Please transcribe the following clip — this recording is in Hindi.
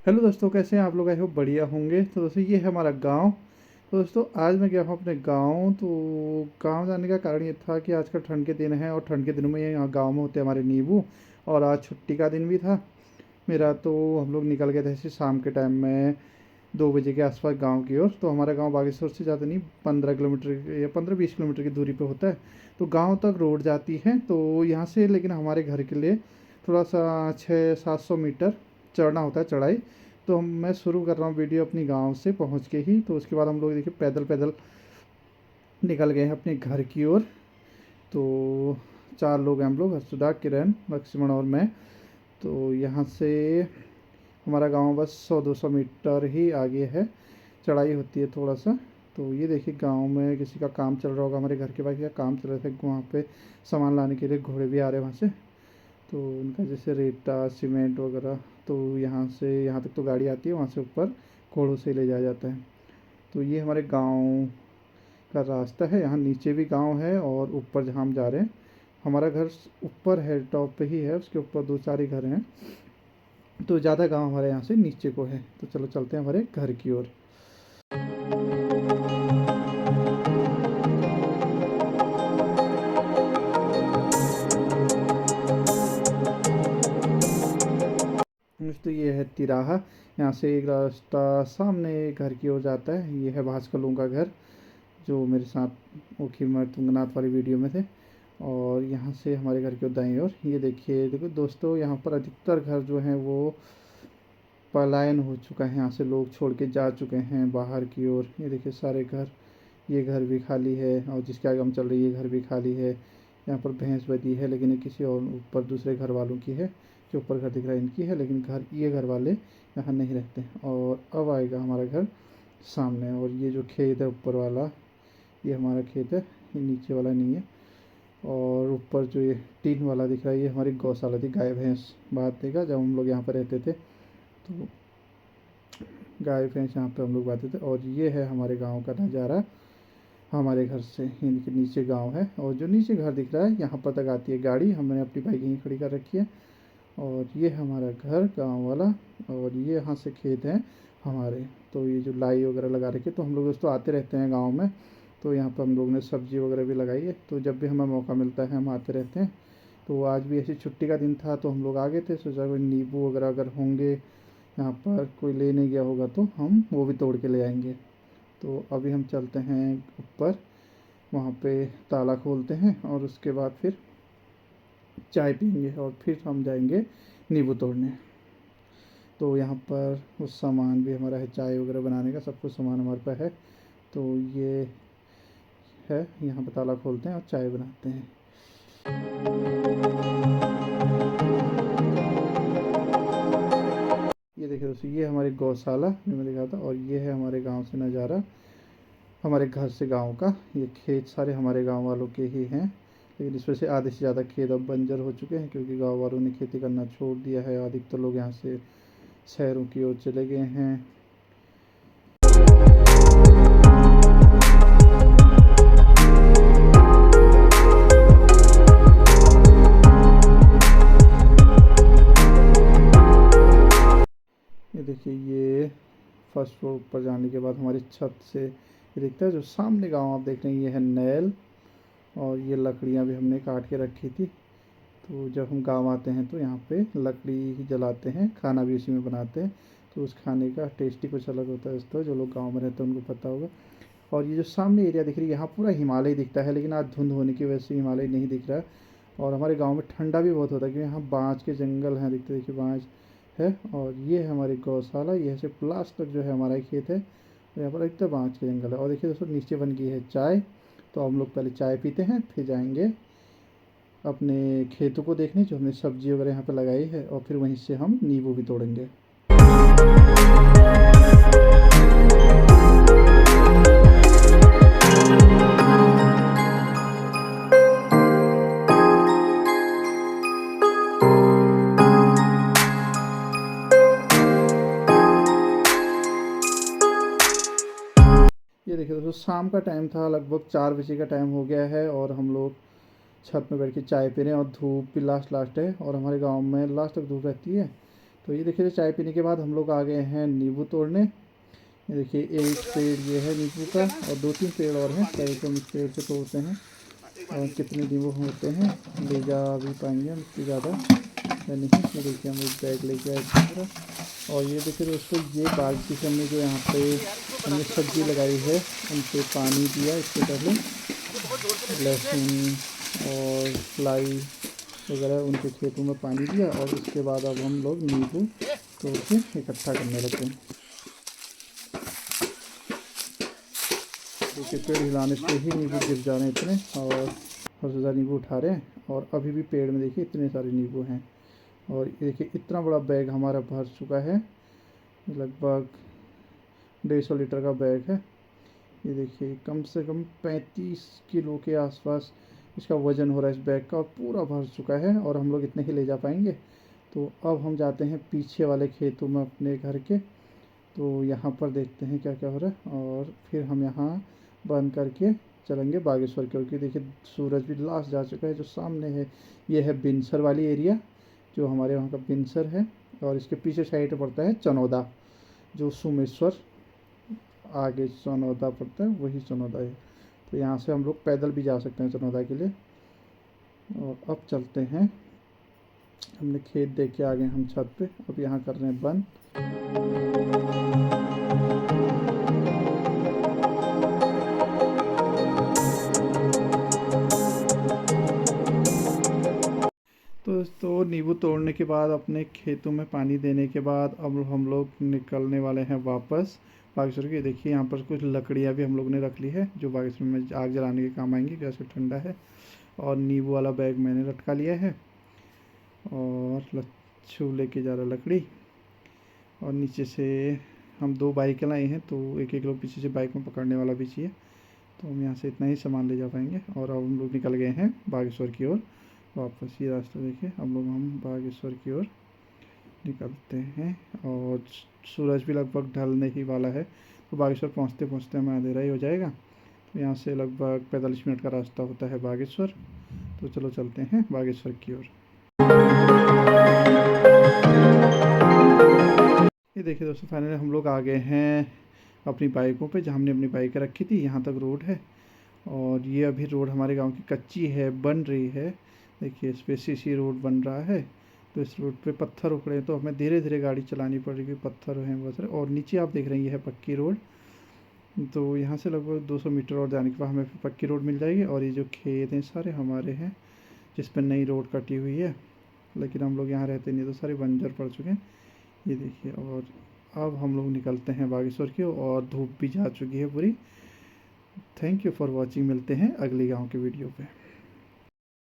हेलो दोस्तों, कैसे हैं आप लोग? आई होप बढ़िया होंगे। तो दोस्तों ये है हमारा गांव। तो दोस्तों आज मैं गया हूँ अपने गांव। तो गांव जाने का कारण ये था कि आजकल ठंड के दिन हैं और ठंड के दिनों में यहाँ गांव में होते हैं हमारे नींबू। और आज छुट्टी का दिन भी था मेरा, तो हम लोग निकल गए थे ऐसे शाम के टाइम में 2 बजे के आसपास गांव की ओर। तो हमारा गांव बागेश्वर से ज़्यादा नहीं, 15 किलोमीटर या 15-20 किलोमीटर की दूरी पे होता है। तो गांव तक रोड जाती है तो यहाँ से, लेकिन हमारे घर के लिए थोड़ा सा 600-700 मीटर चढ़ना होता है, चढ़ाई। तो मैं शुरू कर रहा हूँ वीडियो अपनी गांव से पहुँच के ही। तो उसके बाद हम लोग देखिए पैदल पैदल निकल गए हैं अपने घर की ओर। तो 4 लोग हैं हम लोग, हर्षुदा, किरण, लक्ष्मण और मैं। तो यहाँ से हमारा गांव बस 100-200 मीटर ही आगे है, चढ़ाई होती है थोड़ा सा। तो ये देखिए गांव में किसी का काम चल रहा होगा, हमारे घर के पास क्या काम चल रहे थे वहाँ पे, सामान लाने के लिए घोड़े भी आ रहे हैं वहाँ से। तो उनका जैसे रेता सीमेंट वगैरह, तो यहाँ से यहाँ तक तो गाड़ी आती है, वहाँ से ऊपर घोड़ों से ले जाया जाता है। तो ये हमारे गांव का रास्ता है। यहाँ नीचे भी गांव है और ऊपर जहाँ हम जा रहे हैं, हमारा घर ऊपर है, टॉप पे ही है, उसके ऊपर 2-4 ही घर हैं। तो ज़्यादा गांव हमारे यहाँ से नीचे को है। तो चलो चलते हैं हमारे घर की ओर। तो ये है तिराहा, यहाँ से एक रास्ता सामने घर की ओर जाता है। ये है भास्कर का घर, जो मेरे साथ वो खीमर तुंगनाथ वाली वीडियो में थे। और यहाँ से हमारे घर के दाईं ओर ये देखिए, देखो दोस्तों, यहाँ पर अधिकतर घर जो हैं वो पलायन हो चुका है, यहाँ से लोग छोड़ के जा चुके हैं बाहर की ओर। ये देखिए सारे घर, ये घर भी खाली है और जिसके आगे हम चल रहे हैं ये घर भी खाली है। यहाँ पर भैंस बधी है, लेकिन ये किसी और ऊपर दूसरे घर वालों की है। जो ऊपर घर दिख रहा है इनकी है, लेकिन घर ये घर वाले यहाँ नहीं रहते। और अब आएगा हमारा घर सामने। और ये जो खेत है ऊपर वाला, ये हमारा खेत है, ये नीचे वाला नहीं है। और ऊपर जो ये टीन वाला दिख रहा है, ये हमारी गौशाला थी, गाय भैंस बात देगा जब हम लोग यहाँ पर रहते थे। तो गाय भैंस यहाँ पे हम लोग बांधते थे। और ये है हमारे गांव का नज़ारा। हमारे घर से इनके नीचे गांव है, और जो नीचे घर दिख रहा है यहाँ पर तक आती है गाड़ी। हमने अपनी बाइक यहीं खड़ी कर रखी है। और ये हमारा घर गांव वाला। और ये यहाँ से खेत हैं हमारे। तो ये जो लाई वगैरह लगा रखी है, तो हम लोग दोस्तों आते रहते हैं गांव में। तो यहाँ पर हम लोग ने सब्ज़ी वगैरह भी लगाई है, तो जब भी हमें मौका मिलता है हम आते रहते हैं। तो आज भी ऐसी छुट्टी का दिन था तो हम लोग आ गए थे। सोचा कोई नींबू वगैरह अगर होंगे यहाँ पर, कोई ले नहीं गया होगा तो हम वो भी तोड़ के ले आएंगे। तो अभी हम चलते हैं ऊपर, वहाँ पे ताला खोलते हैं और उसके बाद फिर चाय पियेंगे और फिर हम जाएंगे नींबू तोड़ने। तो यहाँ पर उस सामान भी हमारा है, चाय वगैरह बनाने का सब कुछ सामान हमारे पास है। तो ये है, यहाँ पर ताला खोलते हैं और चाय बनाते हैं। ये देखिए दोस्तों, ये हमारी गौशाला जो मैं दिखा था, और ये है हमारे गांव से नज़ारा, हमारे घर से गांव का। ये खेत सारे हमारे गांव वालों के ही हैं, लेकिन इसमें से आधे से ज़्यादा खेत अब बंजर हो चुके हैं, क्योंकि गांव वालों ने खेती करना छोड़ दिया है। अधिकतर लोग यहाँ से शहरों की ओर चले गए हैं। ये देखिए, ये फर्स्ट फ्लोर पर जाने के बाद हमारी छत से ये दिखता है। जो सामने गांव आप देख रहे हैं, ये है नैल। और ये लकड़ियाँ भी हमने काट के रखी थी। तो जब हम गांव आते हैं तो यहाँ पे लकड़ी ही जलाते हैं, खाना भी उसी में बनाते हैं। तो उस खाने का टेस्ट ही कुछ अलग होता है। दोस्तों जो लोग गांव में रहते हैं उनको पता होगा। और ये जो सामने एरिया दिख रही है, यहाँ पूरा हिमालय दिखता है, लेकिन आज धुंध होने की वजह से हिमालय नहीं दिख रहा है। और हमारे गांव में ठंडा भी बहुत होता है, क्योंकि यहाँ बाँझ के जंगल हैं, दिखते देखिए बाँझ है। और ये है हमारी गौशाला। ये से प्लास तक जो है हमारा खेत है। और यहाँ पर एकदम बाँझ के जंगल है। और देखिए दोस्तों, नीचे बन गई है चाय। तो हम लोग पहले चाय पीते हैं, फिर जाएंगे अपने खेतों को देखने, जो हमने सब्जी वगैरह यहाँ पे लगाई है। और फिर वहीं से हम नींबू भी तोड़ेंगे। ये देखिए दोस्तों, शाम का टाइम था, लगभग 4 बजे का टाइम हो गया है। और हम लोग छत में बैठ के चाय पी रहे हैं। और धूप भी लास्ट लास्ट है, और हमारे गांव में लास्ट तक धूप रहती है। तो ये देखिए चाय पीने के बाद हम लोग आ गए हैं नींबू तोड़ने। ये देखिए एक पेड़ ये है नींबू का और 2-3 पेड़ और हैं, चाहे तो हम इस पेड़ से तोड़ते हैं और कितने नींबू होते हैं ले जा भी पाएंगे हम, इससे ज़्यादा या नहीं। ये देखिए हम एक बैग लेके आए पूरा। और ये देखिए दोस्तों ये बाल्टी से हमने जो यहाँ पे हमने सब्ज़ी लगाई है उनसे पानी दिया, इससे पहले लहसुन और लाई वगैरह उनके खेतों में पानी दिया और उसके बाद अब हम लोग नींबू तोड़ के इकट्ठा करने लगते हैं। देखिए पेड़ हिलाने से ही नींबू गिर जा रहे हैं इतने, और ज़्यादा नींबू उठा रहे हैं और अभी भी पेड़ में देखिए इतने सारे नींबू हैं। और ये देखिए इतना बड़ा बैग हमारा भर चुका है, लगभग 150 लीटर का बैग है। ये देखिए कम से कम 35 किलो के आसपास इसका वज़न हो रहा है इस बैग का, और पूरा भर चुका है और हम लोग इतने ही ले जा पाएंगे। तो अब हम जाते हैं पीछे वाले खेतों में अपने घर के, तो यहाँ पर देखते हैं क्या क्या हो रहा है और फिर हम यहाँ बंद करके चलेंगे बागेश्वर की ओर। की देखिए सूरज भी लास्ट जा चुका है। जो सामने है ये है बिनसर वाली एरिया, जो हमारे वहाँ का बिनसर है, और इसके पीछे साइड पड़ता है चनौदा, जो सुमेश्वर आगे चनौदा पड़ता है वही चनौदा है। तो यहाँ से हम लोग पैदल भी जा सकते हैं चनौदा के लिए। और अब चलते हैं, हमने खेत देख के आ गए हम छत पे, अब यहाँ कर रहे हैं बंद। तो नींबू तोड़ने के बाद अपने खेतों में पानी देने के बाद अब हम लोग निकलने वाले हैं वापस बागेश्वर के। देखिए यहाँ पर कुछ लकड़ियाँ भी हम लोग ने रख ली है जो बागेश्वर में आग जलाने के काम आएंगी, वैसे ठंडा है। और नींबू वाला बैग मैंने लटका लिया है और लच्छू लेके जा रहा लकड़ी। और नीचे से हम 2 बाइकें लाए हैं, तो एक एक लोग पीछे से बाइक में पकड़ने वाला भी चाहिए, तो हम यहाँ से इतना ही सामान ले जा पाएंगे। और अब हम लोग निकल गए हैं बागेश्वर की ओर वापस। ये रास्ता देखिए हम बागेश्वर की ओर निकलते हैं और सूरज भी लगभग ढलने ही वाला है, तो बागेश्वर पहुँचते पहुँचते हमें अंधेरा ही हो जाएगा। तो यहाँ से लगभग 45 मिनट का रास्ता होता है बागेश्वर। तो चलो चलते हैं बागेश्वर की ओर। ये देखिए दोस्तों फाइनली हम लोग आ गए हैं अपनी बाइकों पे, जहाँ हमने अपनी बाइकें रखी थी। यहाँ तक रोड है और ये अभी रोड हमारे गांव की कच्ची है, बन रही है। देखिए इस पर सीसी रोड बन रहा है, तो इस रोड पे पत्थर उखड़े हैं, तो हमें धीरे धीरे गाड़ी चलानी पड़ेगी, पत्थर हैं बहुत सारे। और नीचे आप देख रहे हैं ये है पक्की रोड। तो यहाँ से लगभग 200 मीटर और जाने के बाद हमें फिर पक्की रोड मिल जाएगी। और ये जो खेत हैं सारे हमारे हैं, जिस पर नई रोड कटी हुई है, लेकिन हम लोग यहाँ रहते नहीं, तो सारे बंजर पड़ चुके हैं। ये देखिए, और अब हम लोग निकलते हैं बागेश्वर की और धूप भी जा चुकी है पूरी। थैंक यू फॉर वॉचिंग, मिलते हैं अगली गांव के वीडियो पे।